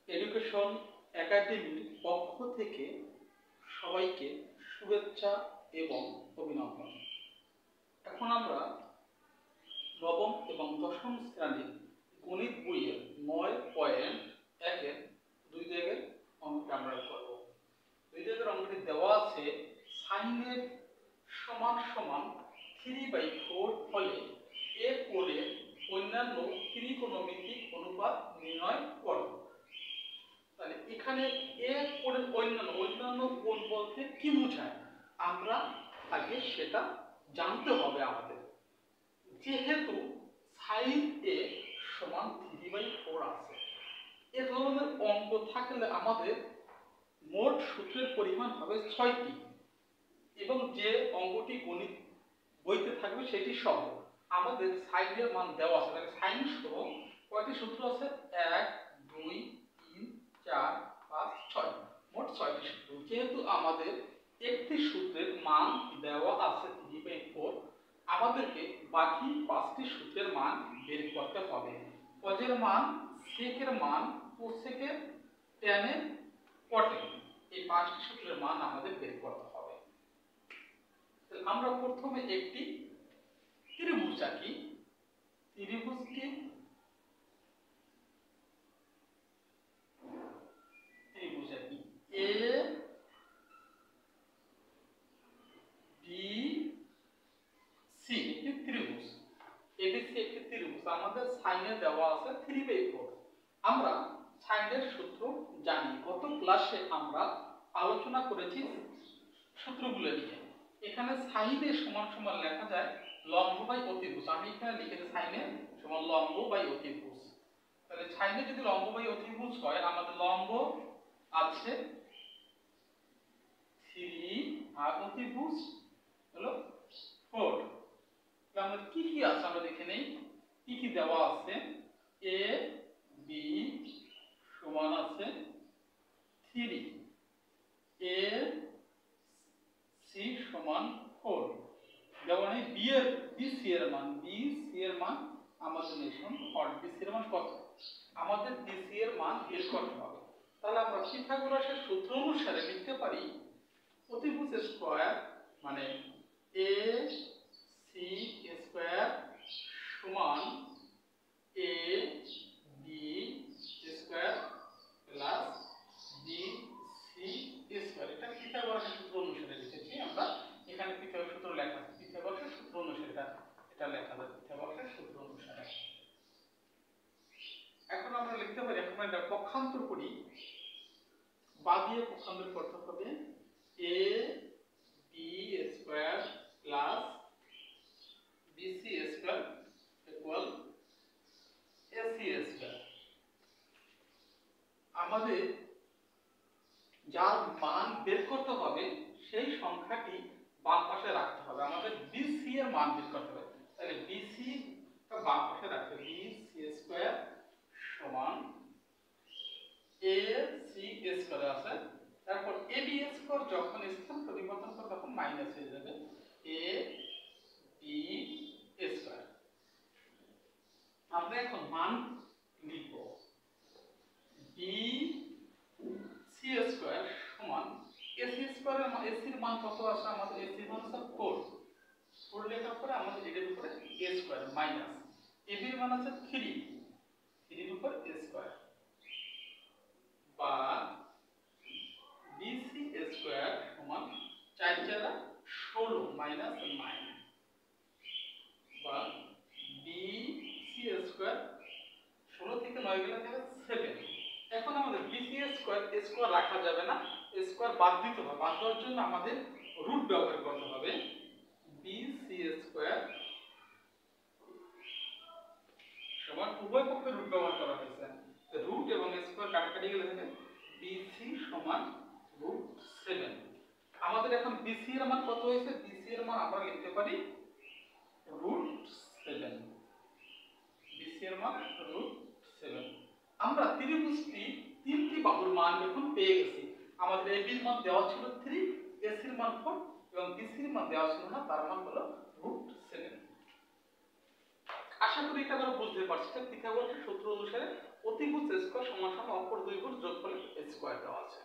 Education একাডেমির পক্ষ থেকে সবাইকে শুভেচ্ছা এবং অভিনন্দন। এখন আমরা নবম এবং দশম শ্রেণীর গণিত বইয়ের 9.1-এর 2 দাগের অঙ্কটা আমরা করব। 2 দাগের অঙ্কটি দেওয়া আছে সাইনের সমান সমান 3/4 হলে এ কোণের অন্যান্য ত্রিকোণমিতিক অনুপাত নির্ণয় করো। তাহলে এখানে এ কোণের অন্যান্য কোণ বলতে কি বোঝায় আমরা আগে সেটা জানতে হবে আমাদের। যেহেতু সাইন এ সমান 3/4 আছে, এ ধরনের অঙ্ক থাকলে আমাদের মোট সূত্রের পরিমাণ হবে 6টি এবং যে অঙ্কটি গণিত বইতে থাকবে সেটি সহ আমাদের সাইনের মান দেওয়া আছে। তাহলে সাইন সহ কয়টি সূত্র আছে? 1 2 3 4 5 6, মোট 6টি সূত্র। যেহেতু আমাদের একটি সূত্রের মান দেওয়া আছে 3/4, আমাদেরকে বাকি 5টি সূত্রের মান বের করতে হবে। কজের মান? সেকের মান, কোসেকের, ট্যানের, কটের, এই 5টি সূত্রের মান আমাদের বের করতে হবে। তাহলে আমরা প্রথমে একটি ত্রিভুজ আঁকি। ত্রিভুজটি এ বি সি, একটি ত্রিভুজ এবিসি, একটি ত্রিভুজ। আমাদের সাইনে দেওয়া আছে 3/4। আমরা সাইনের সূত্র জানি, গত ক্লাসে আমরা আলোচনা করেছি সূত্রগুলো নিয়ে। এখানে সাইনে সমান সমান লেখা যায় লম্ব বাই অতিভুজ। আমি এখানে লিখেছি সাইনে সমান লম্ব বাই অতিভুজ। তাহলে সাইনে যদি লম্ব বাই অতিভুজ হয়, আমাদের লম্ব আছে 3 আর অতিভুজ হলো 4। আমাদের কি কি আছে আমরা দেখে নেই। কি কি দেওয়া আছে? এ বি সমান আছে 3, এ সি সমান 4। দেওয়া নেই বি সি এর মান আমাদের নির্ণয় করতে। বি সি এর মান কত? আমাদের বি সি এর মান বের করতে হবে। তাহলে আমরা পিথাগোরাসের সূত্র অনুসারে লিখতে পারি অতিভুজ স্কয়ার মানে এ সি স্কয়ার সমান A B square plus B C square. এটা পিথাগোরাসের সূত্র অনুসারে লিখেছি আমরা। এখানে পিথাগোরাসের সূত্র লেখা আছে, পিথাগোরাসের সূত্র অনুসারে এটা লেখা আছে, পিথাগোরাসের সূত্র অনুসারে। এখন আমরা লিখতে পারি, এখন আমরা পক্ষান্তর করি। বাঁ দিয়ে পক্ষান্তর করতে হবে A B square plus B C square equal A C square. আমাদের যার মান বের করতে হবে সেই সংখ্যাটি বাম পাশে রাখতে হবে। আমাদের বি সি এর মান বের করতে হবে। তাহলে বি সি টা বাম পাশে রাখতে হবে। বি সি স্কয়ার সমান এ সি স্কয়ার আছে। তারপর এ বি স্কয়ার যখন স্থান পরিবর্তন করব তখন মাইনাস হয়ে যাবে এ বি স্কয়ার। আমরা এখন মান লিখব বি সি স্কয়ার সমান এ সি স্কয়ারের মান, এ সি এর মান কত আছে? আমাদের এ সি এর মান আছে 4। 4 লেখার পরে আমাদের এর উপরে a square minus A B এর মান আছে 3, 3 এর উপর a স্কয়ার বা বি সি স্কয়ার সমান 4 4 16 মাইনাস 9 বা বি সি স্কয়ার 16 থেকে 9 গেলে থাকে 7। এখন আমাদের বি সি স্কয়ার রাখা যাবে না, স্কয়ার বাদ দিতে হবে। বাদ দেওয়ার জন্য আমাদের রুট ব্যবহার করতে হবে। বি সি স্কয়ার সমান উভয় পক্ষে রুট ব্যবহার করা হয়েছে। রুট এবং স্কয়ার কাটাকাটি গেলে থাকে বি সি সমান √7। আমাদের এখন বি সি এর মান কত হয়েছে? বি সি এর মান আমরা লিখতে পারি √7। বি সি এর মান √7। আমরা ত্রিভুজটি 3টি বাহুর মান এখন পেয়ে গেছি। আমাদের এ বির মান দেওয়া ছিল 3, এ সি এর মান 4 এবং বি সি এর মান দেওয়া ছিল না, তার মান হলো √7। আশা করি এটা আমরা বুঝতে পারছি। পিথাগোরাসের সূত্র অনুসারে অতিভুজ স্কয়ার সমান সমান অপর দুই ভুজ যোগফলের স্কয়ার দেওয়া আছে।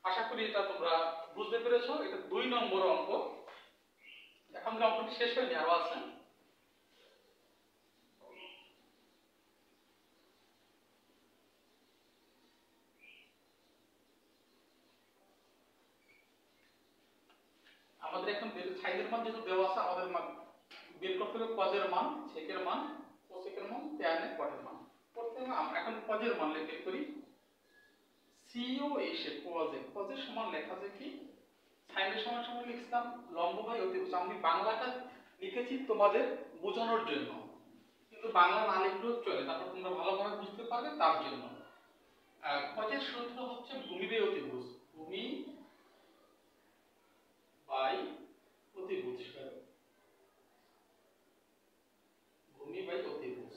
আশা করি এটা তোমরা বুঝতে পেরেছো। এটা 2 নম্বর অঙ্ক। এখন যে অঙ্কটি শেষ হয়নি, আরো আছে। আমাদের এখন সাইডের মান যেহেতু দেওয়া আছে, আমাদের মান বের করতে হবে কজের মান, সেকের মান, কোসেকের মান, tan এর কটের মান। প্রথমে আমরা এখন কজের মান বের করি। সিও এসে কজের সমান লেখা যায় কি, সাইনের সমান সমান লিখলাম লম্ব বাই অতিভুজ। আমি বাংলাটা লিখেছি তোমাদের বোঝানোর জন্য, কিন্তু বাংলা না লিখলেও চলে, তারপর তোমরা ভালোভাবে বুঝতে পারবে তার জন্য। কজের সূত্র হচ্ছে ভূমি বাই অতিভুজ, ভূমি বাই অতিভুজ, ভূমি বাই অতিভুজ।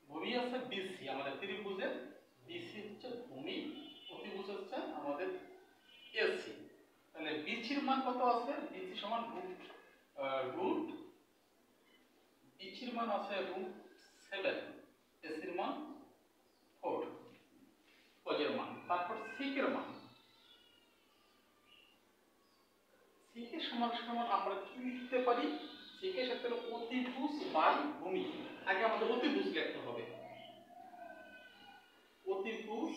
ভূমি আছে বিসি, আমাদের ত্রিভুজের বিসি হচ্ছে ভূমি, অতিভুজ হচ্ছে আমাদের এসি। তাহলে বিসির মান কত আছে, বিসি সমান রুট বিসির মান আছে √7, এসির মান 4, কজের মান। তারপর সেকের মান, সেকের সমান সমান আমরা কি লিখতে পারি, সেকের সাথে অতিভুজ বাই ভূমি। আগে আমাদের অতিভুজ লিখতে হবে, অতিভুজ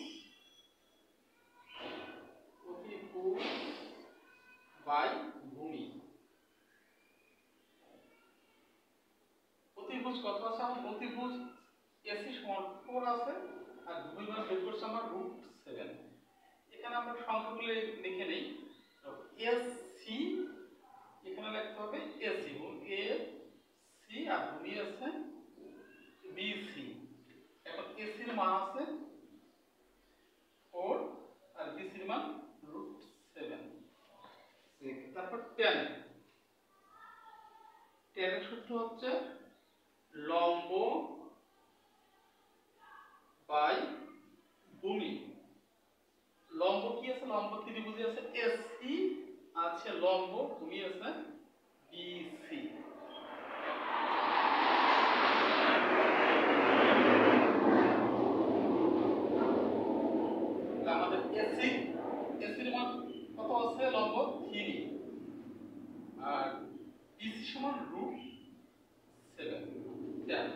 বাই ভূমি। অতিভুজ কত আছে, আমার অতিভুজ এসি সমান 4 আছে, আর ভূমি মান বের করছে আমার √7। এখানে আমরা সংখ্যাগুলো লিখে নেই। এসি এখানে লিখতে হবে এসি, এ সি, আর ভূমি আছে বিসি। এখন এসির মান আছে 4 আর বিসির মান √7। তারপর tan এর সূত্র হচ্ছে লম্ব বাই ভূমি। লম্ব কি আছে, লম্ব ত্রিভুজে আছে এসি, আছে লম্ব, ভূমি আছে বিসি। আমাদের এসির মান কত আছে, লম্ব 3, আর বিসি সমান √7। tan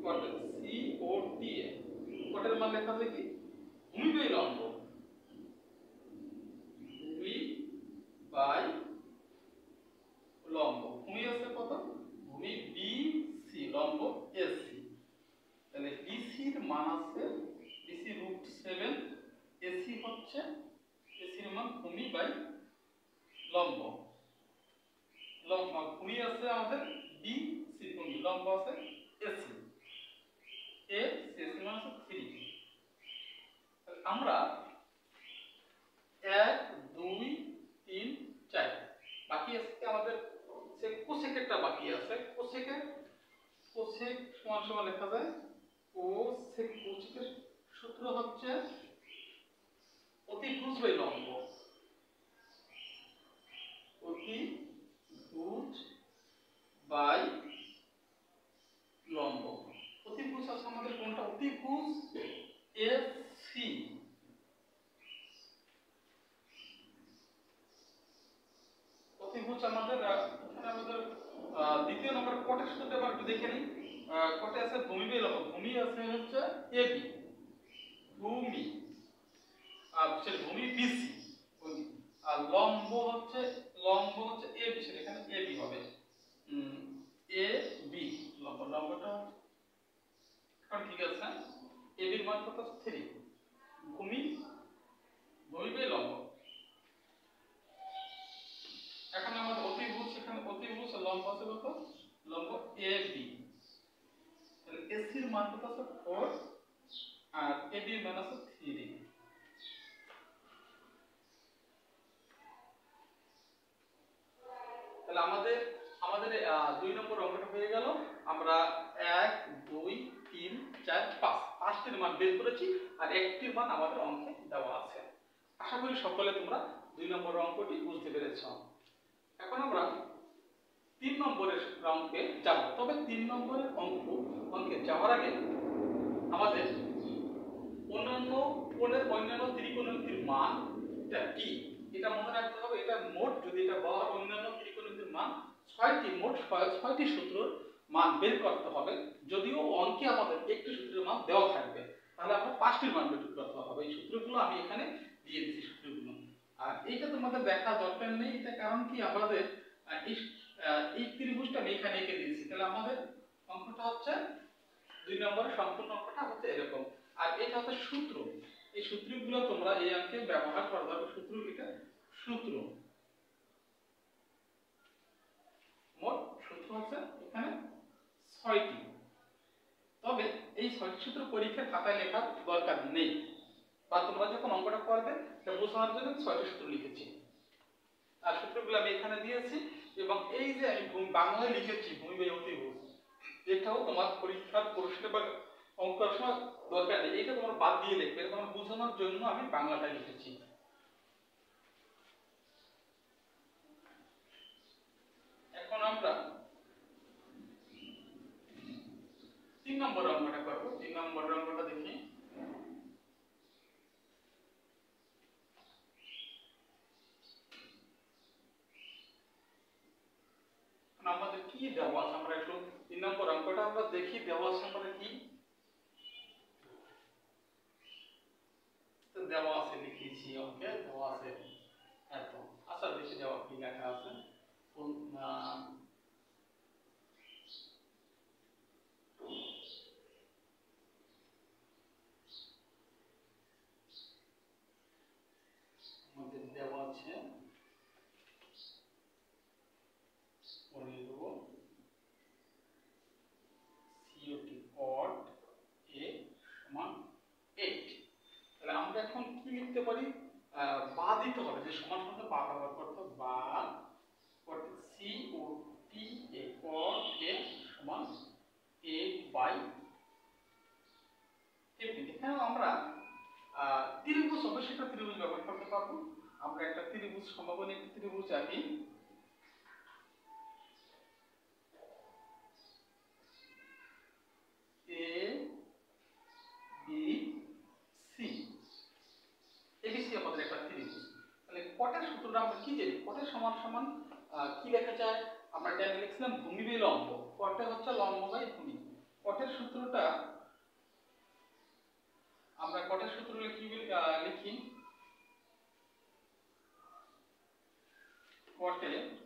কট সি ও টি, কটের মান লেখা যায় কি, ভূমি বাই লম্ব, ভূমি বাই লম্ব। ভূমি আছে কত, ভূমি বিসি, লম্ব এসি। তাহলে বিসির মান আছে, বিসি √7, এসি হচ্ছে এসির মান ভূমি বাই লম্ব। ভূমি আছে আমাদের বিসি, ভূমি, লম্ব আছে এসি, এসি মান আছে 3। আমরা 1 2 3 4 বাকি আছে আমাদের, সে কোসেকেরটা বাকি আছে। কোসেক সমান সমান লেখা যায় কোসেকের সূত্র হচ্ছে অতিভুজ বাই লম্ব, অতিভুজ বাই লম্ব। অতিভুজ আছে আমাদের কোনটা, অতিভুজ এসি, অতিভুজ আমাদের এখানে আমাদের দ্বিতীয় নম্বর কটের সূত্রটা আবার একটু দেখে নিই। কটে আছে ভূমি বাই লম্ব, ভূমি আছে হচ্ছে এবি, ভূমি, আর ভূমি বিসি, আর লম্ব হচ্ছে এবি, সেটা এখানে এবি হবে, এ বি লম্বটা এখন ঠিক আছে। এবির মান কত, 3, ভূমি বাই লম্ব। এখন আমাদের অতিভুজ, এখানে অতিভুজ লম্ব আছে কত, লম্ব এবি, তাহলে এসির মান কত আছে 4, আর এবির মান আছে 3। তাহলে আমাদের 2 নম্বর অঙ্কটা হয়ে গেল। আমরা 1 2 3 4 5 পাঁচটির মান বের করেছি, আর একটির মান আমাদের অঙ্কে দেওয়া আছে। আশা করি সকলে তোমরা 2 নম্বর অঙ্কটি বুঝতে পেরেছো। এখন আমরা 3 নম্বরের অঙ্কে যাব। তবে 3 নম্বরের অঙ্কে যাওয়ার আগে আমাদের অন্যান্য ত্রিকোণমিতির মানটা কি এটা মনে রাখতে হবে। এটা মোট যদি এটা বলা হয় অন্যান্য ত্রিকোণমিতির মান মোট ছয়টি সূত্রের মান বের করতে হবে। যদিও অঙ্কে আমাদের একটি সূত্রের মান দেওয়া থাকবে, তাহলে আমরা 5টির মান বের করতে হবে। এই সূত্রগুলো আমি এখানে দিয়ে দিচ্ছি সূত্রগুলো। আর এইটা তোমাদের দেখা দরকার নেই, এটা কারণ কি আমাদের এই ত্রিভুজটা আমি এখানে এঁকে দিয়েছি। তাহলে আমাদের অঙ্কটা হচ্ছে 2 নম্বরের সম্পূর্ণ অঙ্কটা হচ্ছে এরকম। আর এটা হচ্ছে সূত্র। এই সূত্রগুলো তোমরা এই অঙ্কে ব্যবহার করা যাবে। সূত্র মোট সূত্র হচ্ছে এখানে 6টি। তবে এই 6টি সূত্র পরীক্ষার খাতায় লেখার দরকার নেই, বা তোমরা যখন অঙ্কটা করবে সেটা বোঝানোর জন্য 6টি সূত্র লিখেছি। আর সূত্রগুলো আমি এখানে দিয়েছি, এবং এই যে আমি বাংলায় লিখেছি ভূমি বাই অতিভুজ, এটাও তোমার পরীক্ষার প্রশ্নে বা অঙ্কের সময় দরকার নেই, এটা তোমার বাদ দিয়ে লিখবে। এটা তোমার বোঝানোর জন্য আমি বাংলাটা লিখেছি। এখন আমরা 3 নম্বর অঙ্কটা করব। 3 নম্বর অঙ্কটা দেখি। আমাদের কি দেওয়া আছে আমরা একটু 3 নম্বর অঙ্কটা আমরা দেখি দেওয়া আছে আমাদের কি। তো দেওয়া আছে লিখেছি ওকে, দেওয়া আছে এত। আচ্ছা দেখি দেওয়া কি লেখা আছে। আমাদের দেওয়া আছে 15 COT cot A সমান 8। তাহলে আমরা এখন কি লিখতে পারি, বা দিতে হবে, যে সমান সমান বা ব্যবহার করতে হবে। বা করতে COT A cot A সমান 8/15। এখানে আমরা ত্রিভুজ অবশ্যই একটা ত্রিভুজ ব্যবহার করতে পারবো। আমরা একটা ত্রিভুজ সমকোণী একটি ত্রিভুজ আঁকি। ABC আমাদের একটা ত্রিভুজ। তাহলে কটের সূত্রটা আমরা কি জানি? কটের সমান সমান কি লেখা যায়? আমরা এটা লিখছিলাম ভূমি বাই লম্ব। কটে হচ্ছে লম্ব বাই ভূমি। কটের সূত্রটা আমরা লিখি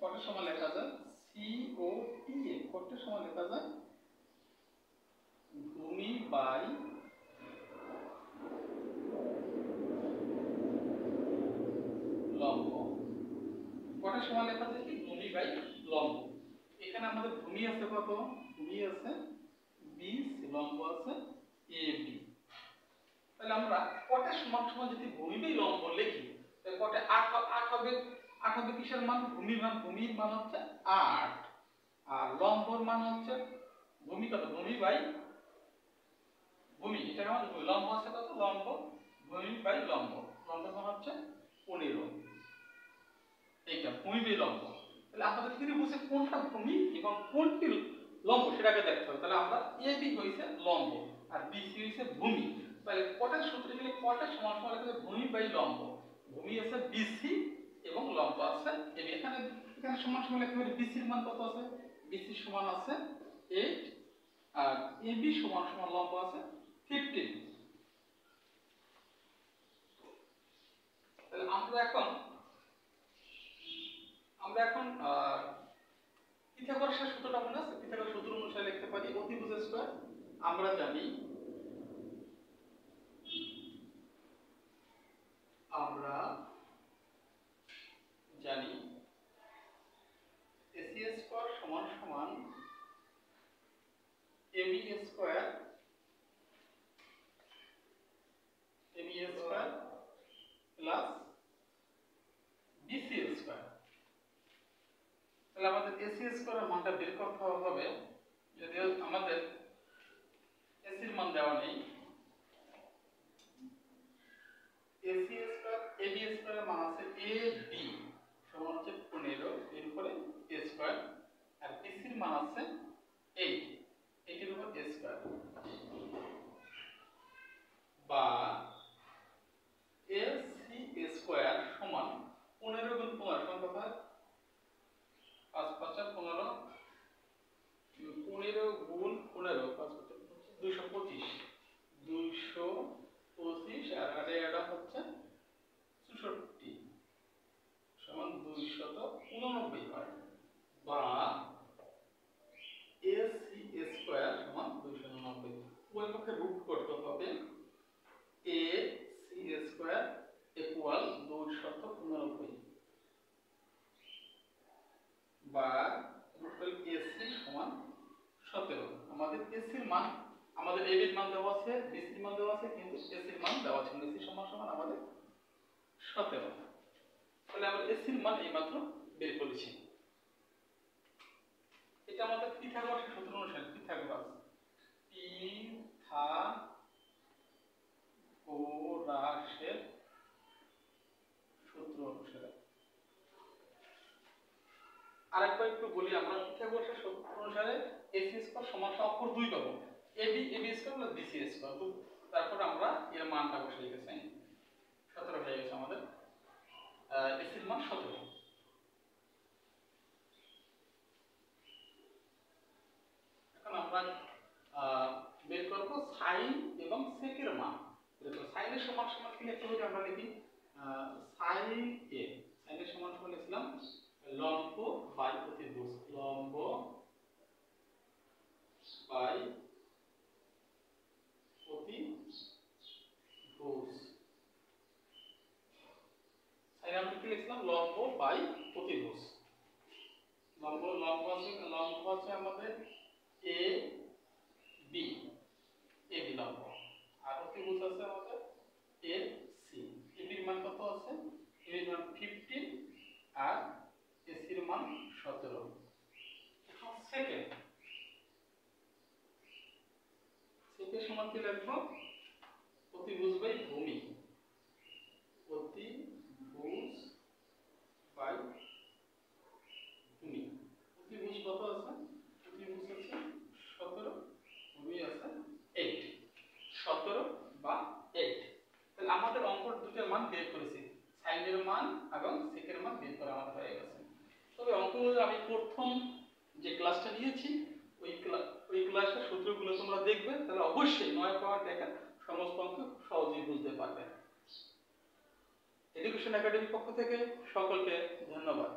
কটের সমান লেখা যায় COTA। কটের সমান লেখা যায় ভূমি বাই লম্ব। কটের সমান লেখা যায় কি ভূমি বাই লম্ব। এখানে আমাদের ভূমি আছে কত? ভূমি আছে 20, লম্ব আছে AB। তাহলে আমরা কটের সমান সমান যদি ভূমি বাই লম্ব লিখি, তাহলে কটে 8 হবে। 8 হবে কিসের মান? ভূমির মান হচ্ছে 8, আর লম্বর মান হচ্ছে ভূমি কত? ভূমি বাই ভূমি, এটা আমাদের লম্ব আছে কত? লম্ব ভূমি বাই লম্ব, লম্বের মান হচ্ছে 15। এইটা ভূমি বাই লম্ব। তাহলে আমাদের ত্রিভুজে কোনটা ভূমি এবং কোনটি লম্ব সেটাকে দেখতে হবে। তাহলে আমরা AB হইছে লম্ব আর BC হইছে ভূমি। তাহলে কটের সূত্রে গেলে কটের সমান সমান লেখা যায় ভূমি বাই লম্ব। ভূমি আছে BC এবং লম্ব আছে AB। এখানে সমান সমান লেখা হবে BC এর মান কত আছে? BC সমান আছে 8, আর AB সমান সমান লম্ব আছে 15। তাহলে আমরা এখন পিথাগোরাসের সূত্রটা মনে আছে? পিথাগোরাস সূত্র অনুসারে লিখতে পারি অতিভুজ স্কয়ার। আমরা জানি AC স্কয়ার সমান সমান AB square plus BC square. তাহলে আমাদের AC স্কয়ারের মানটা বের করতে হবে। যদি আমাদের AC এর মান দেওয়া নেই, AC স্কয়ার AB স্কয়ারের মান আছে AB সমান হচ্ছে 15 এর উপরে A স্কয়ার, আর BC এর মান আছে 8, 8 এর উপর A স্কয়ার। বা AC স্কয়ার সমান 15 গুণ 15 সমান কত হয় 5 5 15 15 গুণ 15 5 225 225 আর এটা হচ্ছে 64 সমান 289 হয় বা AC স্কয়ার সমান 289 উভয় পক্ষে রুট করতে হবে AC স্কয়ার ইকুয়াল 289 বা রুট করলে AC সমান 17 আমাদের AC এর মান আমাদের AB এর মান দেওয়া আছে BC এর মান দেওয়া আছে কিন্তু AC এর মান দেওয়া আছে AC সমান সমান আমাদের 17 তাহলে আমরা AC এর মান এইমাত্র বের করেছি এটা আমাদের পিথাগোরাসের সূত্র অনুসারে পিথাগোরাসের সূত্র অনুসারে আরেকবার একটু বলি আমরা পিথাগোরাসের সূত্র অনুসারে AC স্কয়ার সমান অপর দুই পাবো AB square plus BC square তারপর আমরা এর মানটা বসিয়ে দিয়েছি 17 হয়ে গেছে আমাদের AC এর মান 17 এখন আমরা বের করব sin এবং sec এর মান দেখো sin এর সমান সমান কি লিখতে হবে আমরা লিখি sin a sin এর সমান সমান লিখলাম লম্ব বাই অতিভুজ লম্ব বাই অতিভুজ sin আমরা কি লিখলাম লম্ব বাই অতিভুজ লম্ব আছে আমাদের a b লম্ব আর অতিভুজ আছে আমাদের a c ab এর মান কত আছে a এর মান 15 আর ac এর মান 17 এখন সেকেন্ড সমান কি লিখব অতিভুজ বাই ভূমি অতিভুজ বাই ভূমি অতিভুজ কত আছে অতিভুজ আছে 17 ভূমি আছে 8 17 বা 8 তাহলে আমাদের অঙ্কের দুটো মান বের করেছি sin এর মান এবং sec এর মান বের করা আমাদের হয়ে গেছে তবে অঙ্কগুলো আমি প্রথম যে ক্লাসটা নিয়েছি ওই ক্লাসের সূত্রগুলো তোমরা দেখবে তাহলে অবশ্যই 9 পাওয়ার টাকা সমস্ত অঙ্ক সহজেই বুঝতে পারবে এডুকেশন একাডেমির পক্ষ থেকে সকলকে ধন্যবাদ।